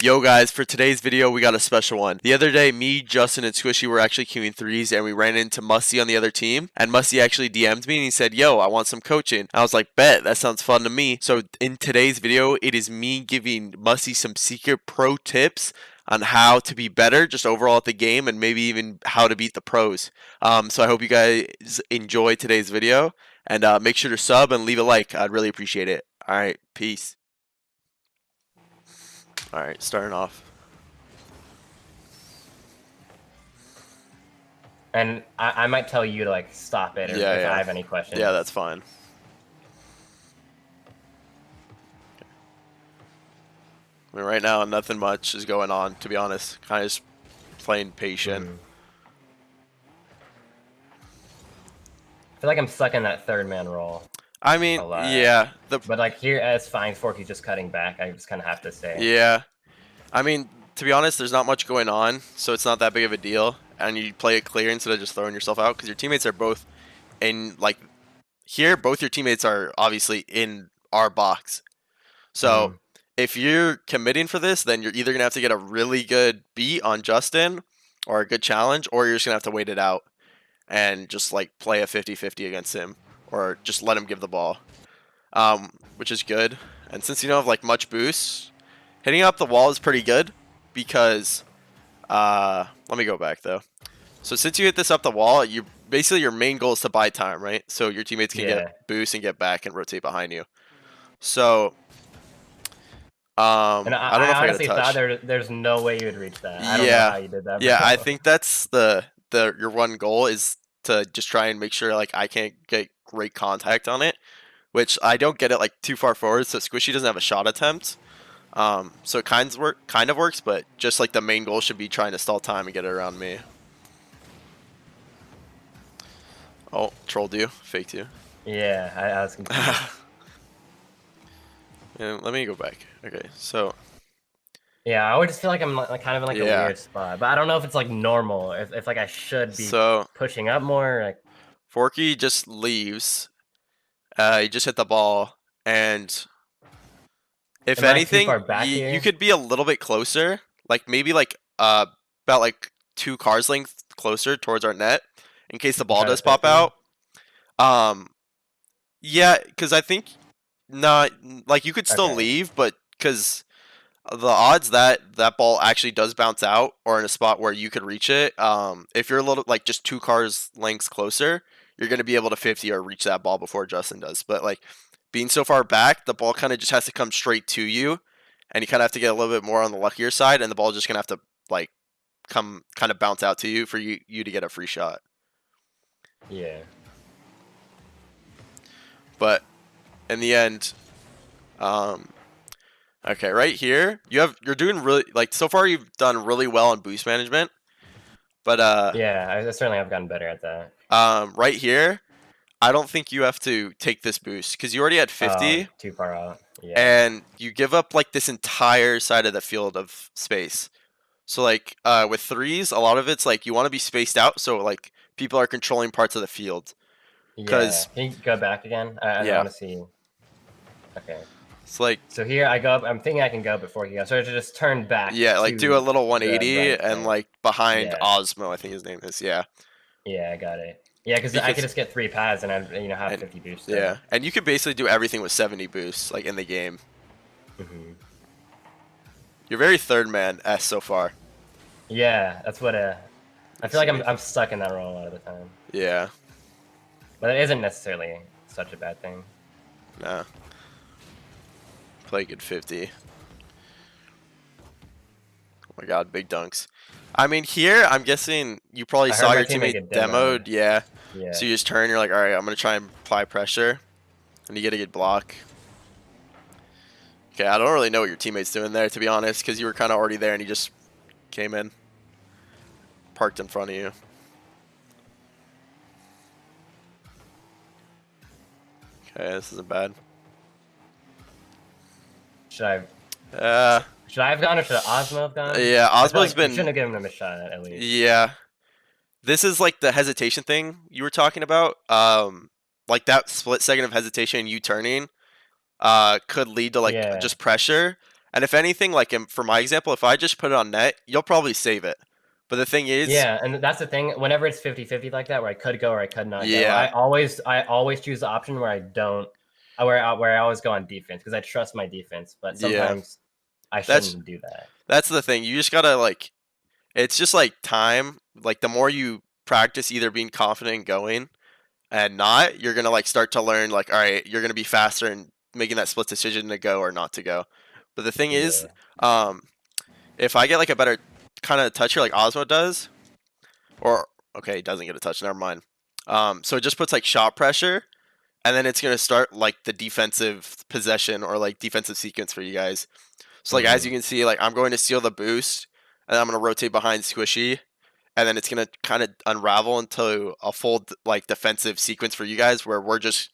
Yo guys, for today's video we got a special one. The other day me, Justin, and Squishy were actually queuing threes and we ran into Musty on the other team, and Musty actually DM'd me and he said, yo, I want some coaching. I was like, bet, that sounds fun to me. So in today's video, it is me giving Musty some secret pro tips on how to be better just overall at the game and maybe even how to beat the pros. So I hope you guys enjoy today's video, and make sure to sub and leave a like. I'd really appreciate it. Alright, peace. Alright, starting off. And I might tell you to like stop it if I have any questions. Yeah, that's fine. I mean, right now, nothing much is going on, to be honest. Kind of just playing patient. I feel like I'm stuck in that third man role. I mean, yeah. But like here, as fine Forky's just cutting back, I just kind of have to say. Yeah. I mean, to be honest, there's not much going on, so it's not that big of a deal. And you play it clear instead of just throwing yourself out, because your teammates are both in, like, here, both your teammates are obviously in our box. So if you're committing for this, then you're either going to have to get a really good beat on Justin or a good challenge, or you're just going to have to wait it out and just, like, play a 50-50 against him, or just let him give the ball, which is good. And since you don't have, like, much boost, hitting up the wall is pretty good because, let me go back, though. So since you hit this up the wall, you basically your main goal is to buy time, right? So your teammates can get boost and get back and rotate behind you. So, and I don't know if honestly I got a touch. there's no way you would reach that. I don't know how you did that. Yeah, I think that's your one goal is to just try and make sure like I can't get great contact on it, which I don't get it like too far forward. So Squishy doesn't have a shot attempt. So it kind of works, but just like the main goal should be trying to stall time and get it around me. Oh, trolled you, faked you. Yeah, I was confused. And let me go back. Okay, so. Yeah, I always just feel like I'm like, kind of in like a weird spot, but I don't know if it's like normal, if like I should be pushing up more. Like Forky just leaves. He just hit the ball, and if anything, you could be a little bit closer, like maybe like about like 2 cars length closer towards our net, in case the ball does pop out. Yeah, because I think not like you could still leave, but because the odds that that ball actually does bounce out or in a spot where you could reach it, if you're a little like just 2 cars lengths closer, you're going to be able to 50 or reach that ball before Justin does. But like being so far back, the ball kind of just has to come straight to you, and you kind of have to get a little bit more on the luckier side, and the ball just going to have to like come kind of bounce out to you for you to get a free shot. Yeah. But in the end, okay, right here, you're doing really like so far you've done really well on boost management. But yeah, I certainly have gotten better at that. Right here, I don't think you have to take this boost because you already had 50. Too far out. Yeah. And you give up like this entire side of the field of space. So like with threes, a lot of it's like you want to be spaced out so like people are controlling parts of the field. Yeah. Can you go back again? I want to see. Okay. It's like so here I go up. I'm thinking I can go before he goes. So I just turn back. Yeah, like do a little 180 and like behind Osmo, I think his name is. Yeah. Yeah, I got it. Yeah, because I could just get 3 pads and I have 50 boosts. Yeah, and you could basically do everything with 70 boosts like in the game. You're very third man S so far. Yeah, that's what I feel like I'm stuck in that role a lot of the time. Yeah. But it isn't necessarily such a bad thing. Nah. Play good 50. Oh my god, big dunks. I mean, here, I'm guessing you probably saw your teammate demoed. Yeah. So you just turn, you're like, alright, I'm going to try and apply pressure. And you get a good block. Okay, I don't really know what your teammate's doing there, to be honest, because you were kind of already there and he just came in. Parked in front of you. Okay, this isn't bad. Should I have gone or should Osmo have gone? Yeah, Osmo's been... shouldn't have given him a shot, at least. Yeah. This is like the hesitation thing you were talking about. Like that split second of hesitation and you turning could lead to like just pressure. And if anything, like for my example, if I just put it on net, you'll probably save it. But the thing is, yeah, and that's the thing. Whenever it's 50-50 like that, where I could go or I could not go, yeah, I always choose the option where I don't, where I always go on defense because I trust my defense. But yeah, sometimes I shouldn't do that. that's the thing. You just gotta like, it's just like time. Like the more you practice either being confident and going and not, you're gonna like start to learn like, all right, you're gonna be faster and making that split decision to go or not to go. But the thing is, Yeah. um, if I get like a better kind of touch here like Osmo does, or okay, he doesn't get a touch, never mind. So it just puts like shot pressure, and then it's gonna start like the defensive possession or like defensive sequence for you guys. So like as you can see, like I'm going to steal the boost, and I'm gonna rotate behind Squishy, and then it's gonna kind of unravel into a full like defensive sequence for you guys where we're just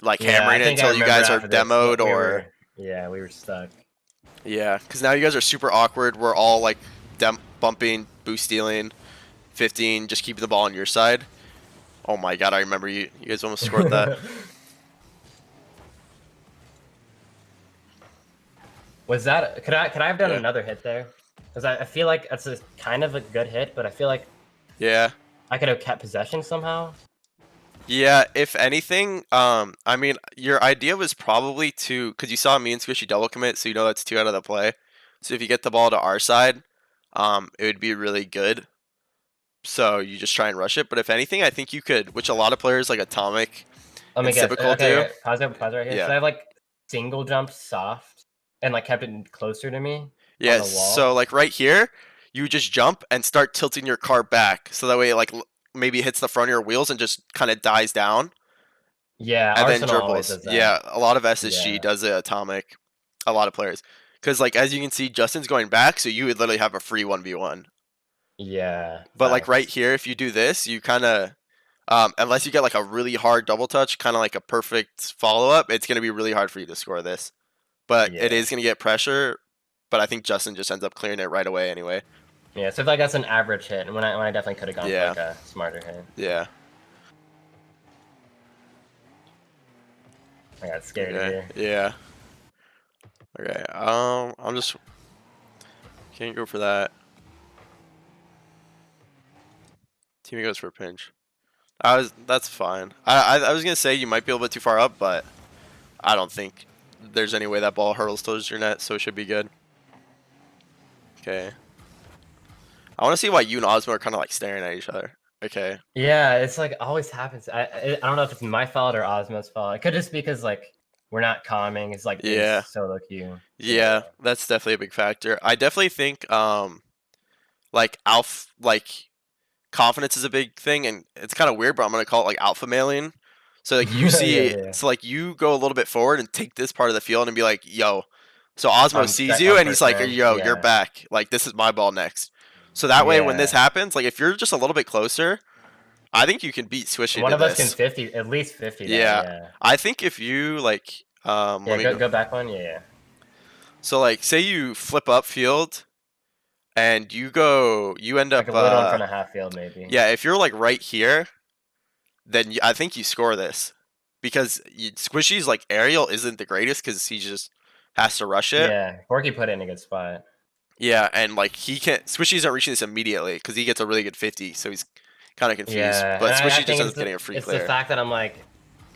like hammering it until you guys are demoed or we were stuck. Yeah, because now you guys are super awkward. We're all like bumping, boost stealing, 15, just keeping the ball on your side. Oh my god, I remember you. You guys almost scored that. Was that? Could I have done another hit there? Because I feel like that's a kind of a good hit, but I feel like I could have kept possession somehow. Yeah, if anything, I mean, your idea was probably to, because you saw me and Squishy double commit, so you know that's 2 out of the play. So if you get the ball to our side, it would be really good. So you just try and rush it. But if anything, I think you could, which a lot of players like Atomic and Typical do. Pause right here. Yeah. So I have like single jump soft and like kept it closer to me. Yeah, so like right here, you just jump and start tilting your car back. So that way it like maybe hits the front of your wheels and just kind of dies down. Yeah, and then dribbles. Yeah, a lot of SSG does it, Atomic. A lot of players. Because like as you can see, Justin's going back, so you would literally have a free 1v1. Yeah. But like right here, if you do this, you kind of, unless you get like a really hard double touch, kind of like a perfect follow up, it's going to be really hard for you to score this. But it is going to get pressure. But I think Justin just ends up clearing it right away anyway. Yeah, so I feel like that's an average hit, when I definitely could have gone for like a smarter hit. Yeah. I got scared here. Yeah. Okay. I'm just can't go for that. Teammate goes for a pinch. That's fine. I was gonna say you might be a little bit too far up, but I don't think there's any way that ball hurtles towards your net, so it should be good. Okay. I want to see why you and Osmo are kind of like staring at each other. Okay. Yeah, it's like always happens. I don't know if it's my fault or Osmo's fault. It could just be because like we're not calming. It's like solo queue. Yeah, that's definitely a big factor. I definitely think like confidence is a big thing, and it's kind of weird, but I'm gonna call it like alpha mailing. So like you see, so like you go a little bit forward and take this part of the field and be like, yo. So Osmo sees you and he's like, yo, you're back. Like this is my ball next. So that way, when this happens, like if you're just a little bit closer, I think you can beat Squishy. One of us can 50, at least 50. Yeah. I think if you like, let me go back one. Yeah. So like, say you flip up field, and you end up like a little in front of half field, maybe. Yeah, if you're like right here, then I think you score this, because Squishy's like aerial isn't the greatest because he just has to rush it. Yeah, Forky put it in a good spot. Yeah, and like he can't. Squishy's not reaching this immediately because he gets a really good 50, so he's kind of confused. Yeah, but Squishy just ends up getting a free clear. It's the fact that I'm like,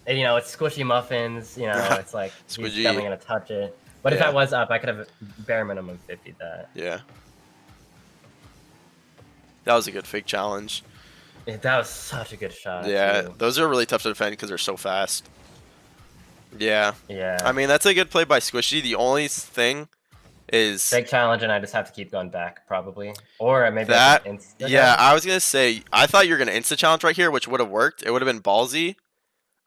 you know, it's Squishy muffins. You know, it's like he's definitely gonna touch it. But if I was up, I could have bare minimum 50 that. Yeah. That was a good fake challenge. Yeah, that was such a good shot. Yeah, those are really tough to defend because they're so fast. Yeah. Yeah. I mean, that's a good play by Squishy. The only thing is fake challenge, and I just have to keep going back, probably. Or maybe that. Yeah, I was gonna say I thought you were gonna insta challenge right here, which would have worked. It would have been ballsy.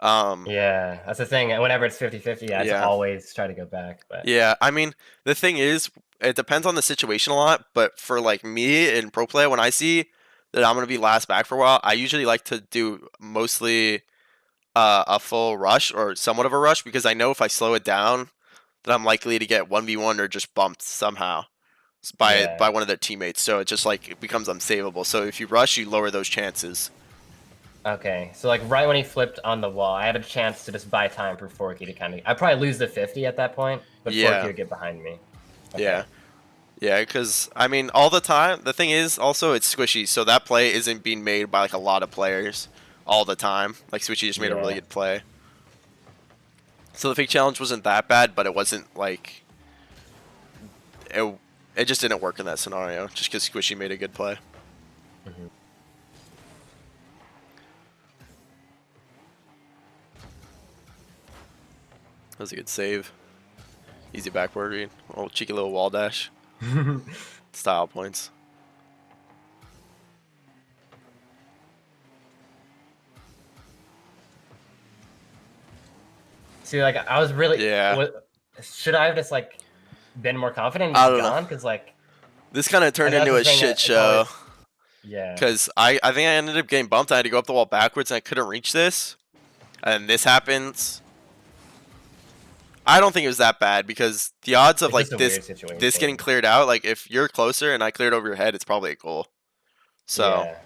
Yeah, that's the thing. Whenever it's 50-50, I just always try to go back. But yeah, I mean, the thing is, it depends on the situation a lot. But for like me in pro play, when I see that I'm gonna be last back for a while, I usually like to do mostly a full rush or somewhat of a rush, because I know if I slow it down, then I'm likely to get 1v1 or just bumped somehow by one of their teammates. So it just like it becomes unsavable. So if you rush, you lower those chances. Okay, so like right when he flipped on the wall, I had a chance to just buy time for Forky to kind of. I'd probably lose the 50 at that point, but Forky would get behind me. Yeah. Yeah, because, I mean, all the time, the thing is, also, it's Squishy, so that play isn't being made by, like, a lot of players all the time. Like, Squishy just made a really Yeah. good play. So the fake challenge wasn't that bad, but it wasn't, like, it just didn't work in that scenario, just because Squishy made a good play. Mm-hmm. That was a good save. Easy backboard read. Oh, cheeky little wall dash. Style points. See, like I was really. Yeah. Should I have just like been more confident and I just don't gone? know. Because like This kind of turned that's into the a thing. shit It's show. always, yeah. Because I think I ended up getting bumped. I had to go up the wall backwards and I couldn't reach this. And this happens. I don't think it was that bad because the odds of It's like just a this weird situation. getting cleared out, like if you're closer and I cleared over your head, it's probably a goal. So Yeah,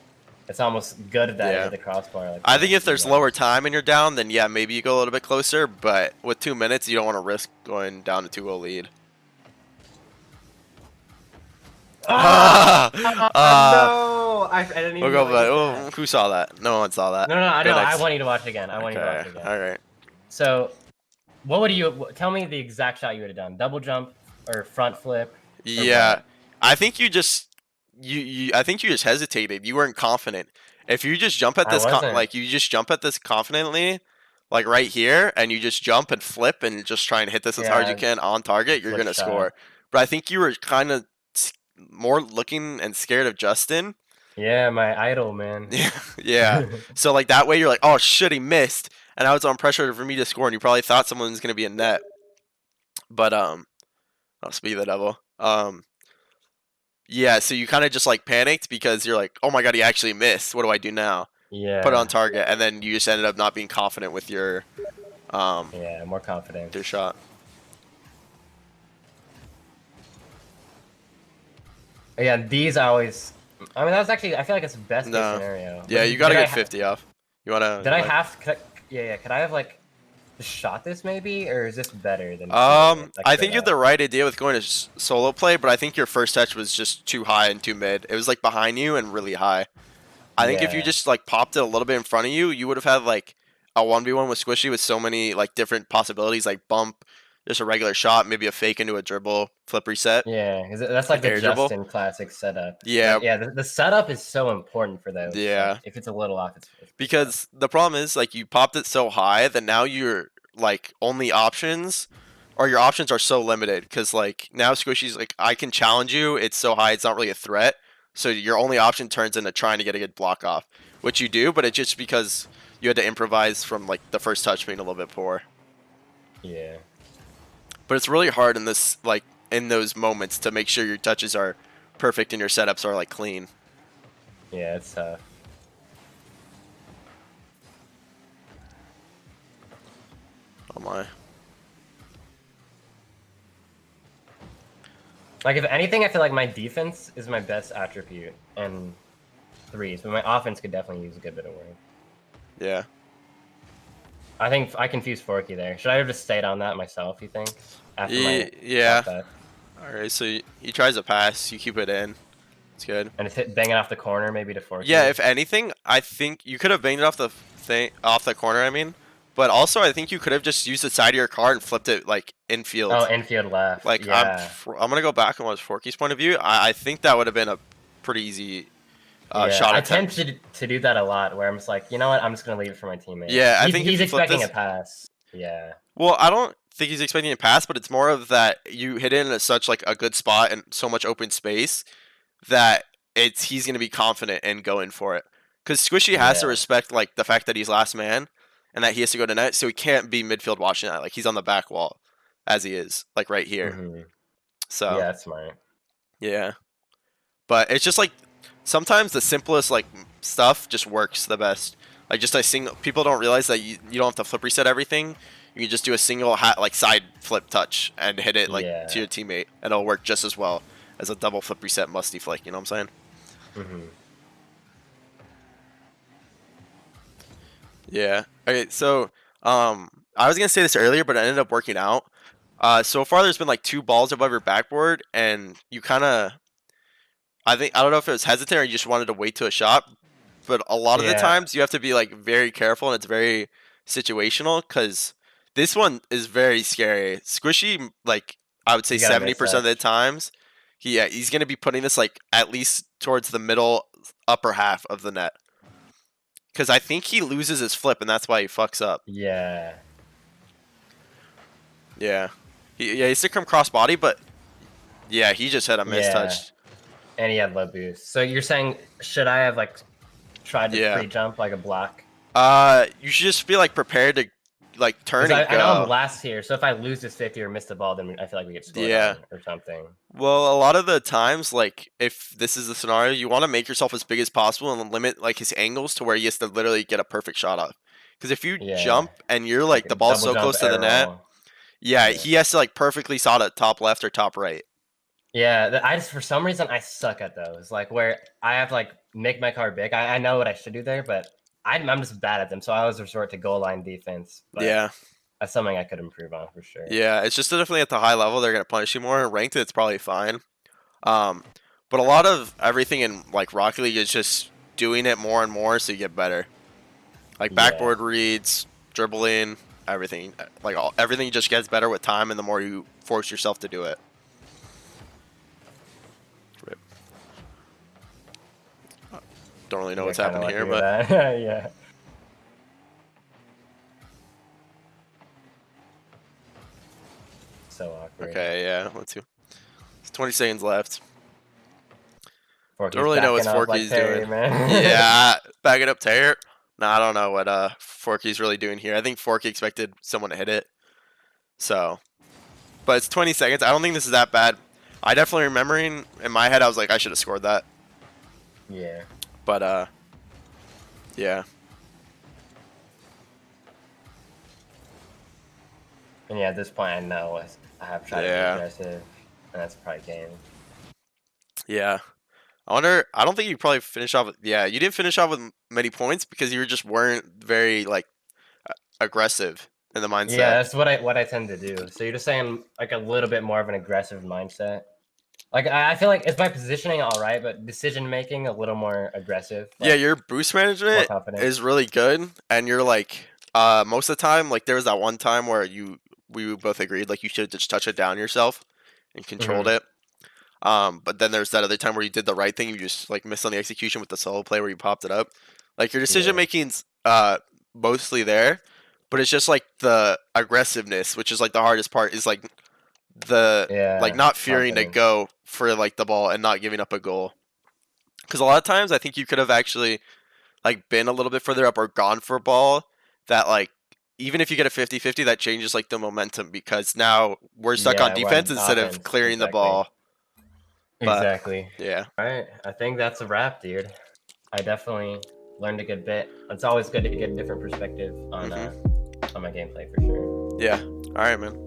it's almost good that I yeah, hit the crossbar. Like I that, think if there's you know? lower time and you're down, then yeah, maybe you go a little bit closer. But with 2 minutes, you don't want to risk going down to 2-0 lead. Ah! No! I didn't even We'll go know I back. did Oh, that. who saw that? No one saw that. No, I Go know. I next. want you to watch it again. I want you to watch Okay. it again. All right. So, what would you tell me the exact shot you would have done? Double jump or front flip? Yeah, I think you just I think you just hesitated. You weren't confident. If you just jump at I this wasn't. like you just jump at this confidently, like right here, and you just jump and flip and just try and hit this as hard as you Yeah, can on target, you're flip gonna shot. score. But I think you were kind of more looking and scared of Justin. Yeah, my idol, man. Yeah, yeah. So like that way, you're like, oh shit, he missed, and I was on pressure for me to score, and you probably thought someone was gonna be in net. But I'll speed the devil. Yeah, so you kind of just like panicked because you're like, oh my god, he actually missed. What do I do now? Put it on Yeah. target, and then you just ended up not being confident with Yeah, more confidence. your shot. Yeah, these I always. I mean, that was actually. I feel like it's the best case No. scenario. Yeah, But you gotta did get 50 off. You wanna? Did I have? Yeah. Could I have like just shot this maybe, or is this better than? I think you had the right idea with going to solo play, but I think your first touch was just too high and too mid. It was like behind you and really high. I think if you Yeah. just like popped it a little bit in front of you, you would have had like a 1v1 with Squishy with so many like different possibilities, like bump, just a regular shot, maybe a fake into a dribble, flip reset, Yeah, that's like the air dribble. Justin classic setup. Yeah. But yeah, the setup is so important for those. Yeah. Like, if it's a little off, it's Because the problem is like you popped it so high that now you're like only options or your options are so limited because like now Squishy's like I can challenge you, it's so high it's not really a threat. So your only option turns into trying to get a good block off, which you do, but it's just because you had to improvise from like the first touch being a little bit poor. Yeah. But it's really hard in this like in those moments to make sure your touches are perfect and your setups are like clean. Yeah, it's tough. Oh my. Like if anything, I feel like my defense is my best attribute and threes, but my offense could definitely use a good bit of work. Yeah. I think I confused Forky there. Should I have just stayed on that myself, you think? After my Yeah. Alright, so he tries a pass, you keep it in. It's good. And it's banging off the corner maybe to Forky. Yeah, if anything, I think you could have banged it off the corner, I mean. But also I think you could have just used the side of your car and flipped it like infield. Oh, infield left. Like yeah. I'm gonna go back and watch Forky's point of view. I think that would have been a pretty easy shot I attempt. tend to do that a lot where I'm just like, you know what, I'm just gonna leave it for my teammate. Yeah, I think he's expecting a pass. Yeah. Well, I don't think he's expecting a pass, but it's more of that you hit it in such like a good spot and so much open space that he's gonna be confident in going for it. Because Squishy has to respect like the fact that he's last man and that he has to go to net, so he can't be midfield watching that. Like he's on the back wall as he is, like right here. Mm-hmm. So yeah, that's smart. Yeah, but it's just like sometimes the simplest like stuff just works the best. Like just a single. People don't realize that you don't have to flip reset everything. You can just do a single like side flip touch and hit it like to your teammate, and it'll work just as well as a double flip reset musty flick. You know what I'm saying? Mm-hmm. Yeah. Okay. So I was gonna say this earlier, but it ended up working out. So far there's been like 2 balls above your backboard, and you kind of, I don't know if it was hesitant or you just wanted to wait to a shot, but a lot of the Yeah, times you have to be like very careful, and it's very situational because this one is very scary. Squishy, like I would say you gotta miss 70% of that. the times, he's gonna be putting this like at least towards the middle upper half of the net because I think he loses his flip, and that's why he fucks up. Yeah. Yeah, he used to come cross body, but yeah, he just had a Yeah. mistouch. And he had low boost. So you're saying, should I have like tried to Yeah. pre-jump like a block? You should just be like prepared to like turn and I know I'm go. last here, so if I lose this 50 or miss the ball, then I feel like we get scored Yeah. on or something. Well, a lot of the times, like if this is the scenario, you want to make yourself as big as possible and limit like his angles to where he has to literally get a perfect shot off. Because if you Yeah. jump and you're like a the ball's double so jump close to the air net, roll. yeah, Yeah. he has to like perfectly shot at top left or top right. Yeah, I just for some reason I suck at those. Like where I have to like make my car big. I know what I should do there, but I'm just bad at them. So I always resort to goal line defense. But Yeah. that's something I could improve on for sure. Yeah, it's just definitely at the high level they're gonna punish you more. Ranked, it's probably fine. But a lot of everything in like Rocket League is just doing it more and more so you get better. Like backboard reads, dribbling, everything. Like everything just gets better with time, and the more you force yourself to do it. Rip. Don't really know what's happening here, but yeah. So awkward. okay, yeah. Let's see. It's 20 seconds left. Forky's Don't really know what Forky's doing. Yeah, back it up, Taylor. No, I don't know what Forky's really doing here. I think Forky expected someone to hit it. So, but it's 20 seconds. I don't think this is that bad. I definitely remembering in my head I was like I should have scored that. Yeah. But yeah. And yeah, at this point I know I have tried to be aggressive, and that's probably game. Yeah. I wonder. I don't think you probably finished off. Yeah, you didn't finish off with many points because you just weren't very like aggressive in the mindset. Yeah, that's what I tend to do. So you're just saying like a little bit more of an aggressive mindset. Like I feel like it's my positioning all right, but decision making a little more aggressive. Like, yeah, your boost management is really good, and you're like most of the time like there was that one time where we both agreed like you should just touch it down yourself and controlled it. But then there's that other time where you did the right thing, you just like missed on the execution with the solo play where you popped it up. Like your decision making's mostly there, but it's just like the aggressiveness, which is like the hardest part, is like the like not fearing to go for like the ball and not giving up a goal. Because a lot of times I think you could have actually like been a little bit further up or gone for a ball that like even if you get a 50-50, that changes like the momentum because now we're stuck on defense instead of clearing the ball. But, exactly. Yeah. All right. I think that's a wrap, dude. I definitely learned a good bit. It's always good to get a different perspective on my gameplay for sure. Yeah. All right, man.